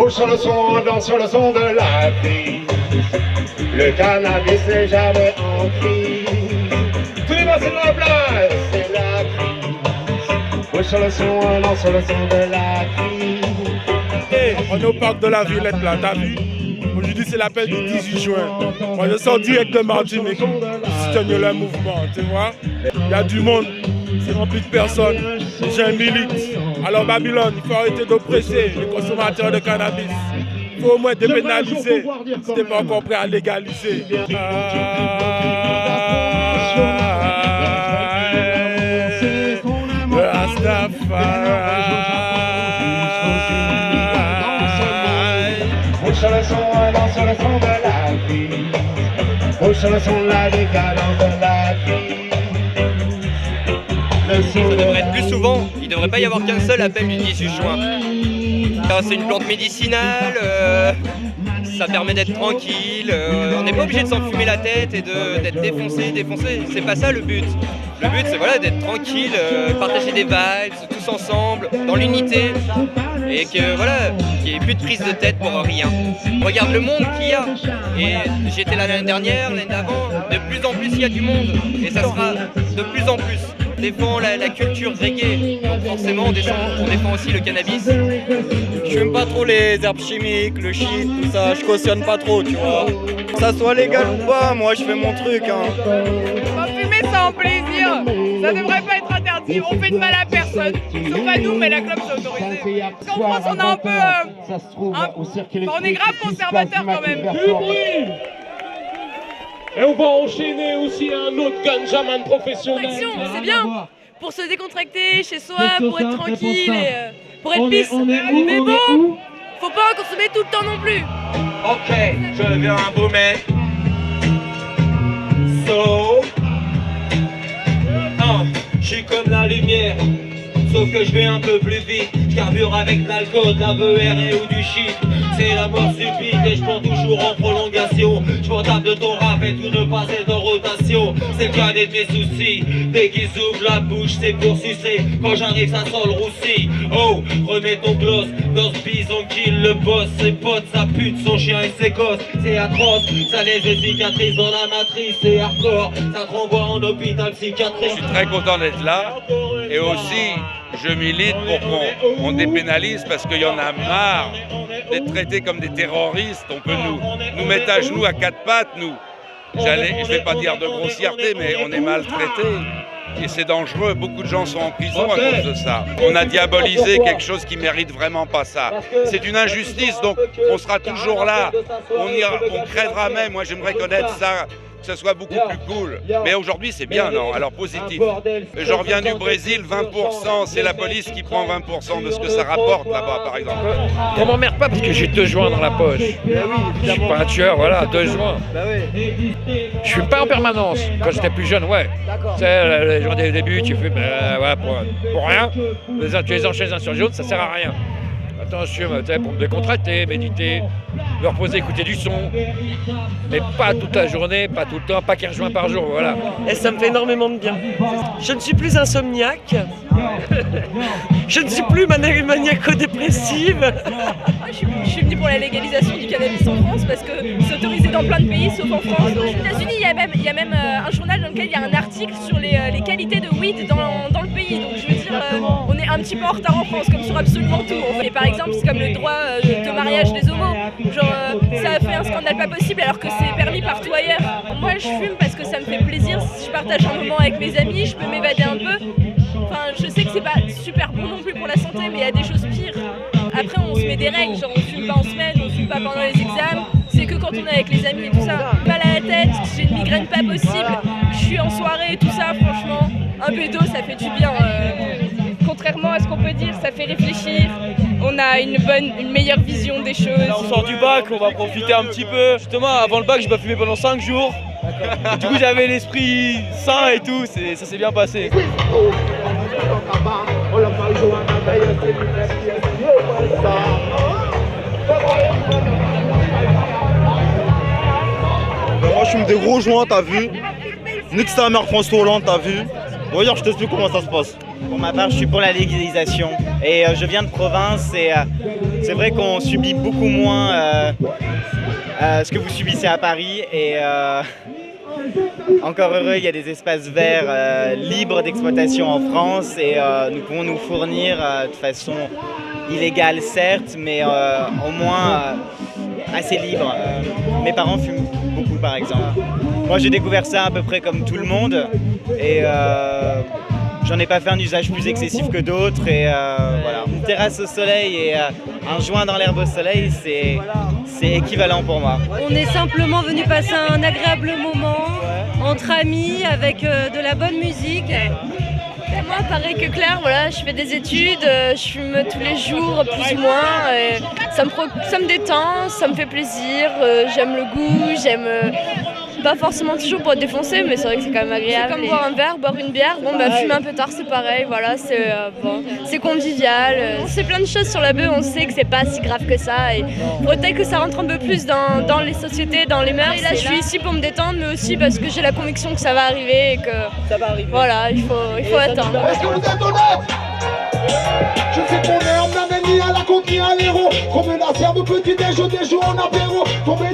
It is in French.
Bouge sur le son, on danse sur le son de la vie. Le cannabis n'est jamais en crise. Tous les mots c'est de la place, c'est la crise. Bouge sur le son, on danse sur le son de la vie. Hey, on est au parc de la Villette là, t'as vu? Aujourd'hui c'est l'appel du 18 juin. Moi je sors direct de Martinique pour soutenir le mouvement, tu vois. Il y a du monde, c'est rempli de personnes, les gens militent. Alors Babylone, il faut arrêter d'oppresser les consommateurs de cannabis. Il faut au moins dépénaliser si t'es pas encore prêt à légaliser. Bouge sur le son, on danse sur le son de la vie. Bouge sur le son de la décadence de la vie. Ça devrait être plus souvent, il ne devrait pas y avoir qu'un seul appel du 18 juin. C'est une plante médicinale, ça permet d'être tranquille, on n'est pas obligé de s'en fumer la tête et d'être défoncé. C'est pas ça le but. Le but c'est voilà, d'être tranquille, partager des vibes, tous ensemble, dans l'unité. Et que voilà, qu'il n'y ait plus de prise de tête pour rien. Regarde le monde qu'il y a. Et j'étais là l'année dernière, l'année d'avant, de plus en plus il y a du monde. Et ça sera de plus en plus. On défend la culture reggae, donc forcément on défend aussi le cannabis. Je fume pas trop les herbes chimiques, le shit, tout ça, je cautionne pas trop, tu vois. Que ça soit légal ou pas, moi je fais mon truc. Faut fumer ça en plaisir, ça devrait pas être interdit, on fait de mal à personne, sauf à nous, mais la clope c'est autorisé. Parce qu'en France on a un peu... on est grave conservateur quand même. Et on va enchaîner aussi un autre ganjaman professionnel. C'est bien, pour se décontracter chez soi, pour être tranquille et pour être peace. Mais bon, faut pas en consommer tout le temps non plus. Ok, je viens boomer. So, je suis comme la lumière, sauf que je vais un peu plus vite. Je carbure avec de l'alcool, de la VR ou du shit. C'est la mort subite et je prends toujours en prolongation. Je m'en tape de ton rap et tout ne pas être en rotation. C'est le cadet de mes soucis. Dès qu'ils ouvrent la bouche, c'est pour sucer. Quand j'arrive, ça sent le roussi. Oh, remets ton gloss dans ce bison kill le boss. Ses potes, sa pute, son chien et ses gosses. C'est atroce, ça laisse des cicatrices dans la matrice. C'est hardcore, ça te renvoie en hôpital psychiatrique. Je suis très content d'être là. Et aussi, je milite pour qu'on dépénalise parce qu'il y en a marre d'être traités comme des terroristes. On peut nous mettre à genoux à quatre pattes, nous. Je vais pas dire de grossièreté, mais on est maltraités. Et c'est dangereux, beaucoup de gens sont en prison à cause de ça. On a diabolisé quelque chose qui mérite vraiment pas ça. C'est une injustice, donc on sera toujours là. On crèvera même, moi j'aimerais connaître ça, que ce soit beaucoup plus cool. Mais aujourd'hui c'est bien, non? Alors positif. Je reviens du Brésil, 20%, c'est la police qui prend 20% de ce que ça rapporte là-bas par exemple. On m'emmerde pas parce que j'ai 2 joints dans la poche. Je suis pas un tueur, voilà, 2 joints. Je fume pas en permanence. Quand j'étais plus jeune, ouais. Tu sais, les gens des débuts, tu fumes ouais, pour rien. Tu les enchaînes un sur les autres, ça sert à rien. Attends, je fume pour me décontracter, méditer, me reposer, écouter du son. Mais pas toute la journée, pas tout le temps, pas 15 joints par jour, voilà. Et ça me fait énormément de bien. Je ne suis plus insomniaque. Je ne suis plus maniaco-dépressive. Je suis venue pour la légalisation du cannabis en France parce que c'est autorisé dans plein de pays sauf en France. Aux États-Unis, il y a même un journal dans lequel il y a un article sur les qualités de weed dans le pays. Donc je veux dire, on est un petit peu en retard en France, comme sur absolument tout. Et par exemple, c'est comme le droit de mariage des homos. Genre, ça a fait un scandale pas possible alors que c'est permis partout ailleurs. Moi, je fume parce que ça me fait plaisir. Si je partage un moment avec mes amis, je peux m'évader un peu. Enfin, je sais que c'est pas super bon non plus pour la santé, mais il y a des choses pires. Après, on se met des règles, genre on fume pas en semaine, on fume pas pendant les examens. C'est que quand on est avec les amis et tout ça. Mal à la tête, j'ai une migraine pas possible. Je suis en soirée et tout ça, franchement. Un bédo, ça fait du bien. Contrairement à ce qu'on peut dire, ça fait réfléchir. On a une meilleure vision des choses. Là, on sort du bac, on va profiter un petit peu. Justement, avant le bac, j'ai pas fumé pendant 5 jours. Et du coup, j'avais l'esprit sain et tout, ça s'est bien passé. Moi, je fume des gros joints, t'as vu. Nique ta mère François Hollande, t'as vu. D'ailleurs, je t'explique comment ça se passe. Pour ma part, je suis pour la légalisation. Et je viens de province et c'est vrai qu'on subit beaucoup moins ce que vous subissez à Paris. Et encore heureux, il y a des espaces verts libres d'exploitation en France et nous pouvons nous fournir de façon illégale, certes, mais au moins assez libre. Mes parents fument beaucoup, par exemple. Moi, j'ai découvert ça à peu près comme tout le monde et j'en ai pas fait un usage plus excessif que d'autres. Et voilà, une terrasse au soleil et un joint dans l'herbe au soleil, c'est équivalent pour moi. On est simplement venu passer un agréable moment entre amis avec de la bonne musique. Moi, pareil que Claire, voilà, je fais des études, je fume tous les jours, plus ou moins. Et ça me détend, ça me fait plaisir, j'aime le goût, j'aime... Pas forcément toujours pour être défoncé, mais c'est vrai que c'est quand même agréable. C'est comme boire un verre, boire une bière. Bon, bah, fumer un peu tard, c'est pareil, voilà, c'est convivial. C'est plein de choses sur la bœuf, on sait que c'est pas si grave que ça. Et peut-être que ça rentre un peu plus dans les sociétés, dans les mœurs. Et là, je suis ici pour me détendre, mais aussi parce que j'ai la conviction que ça va arriver et que. Ça va arriver. Voilà, il faut attendre. Est-ce que vous êtes honnête? Je sais qu'on est en plein ni à la côte ni à l'héros. Qu'on me la serve petit déj au déjeuner en apéro. Tomber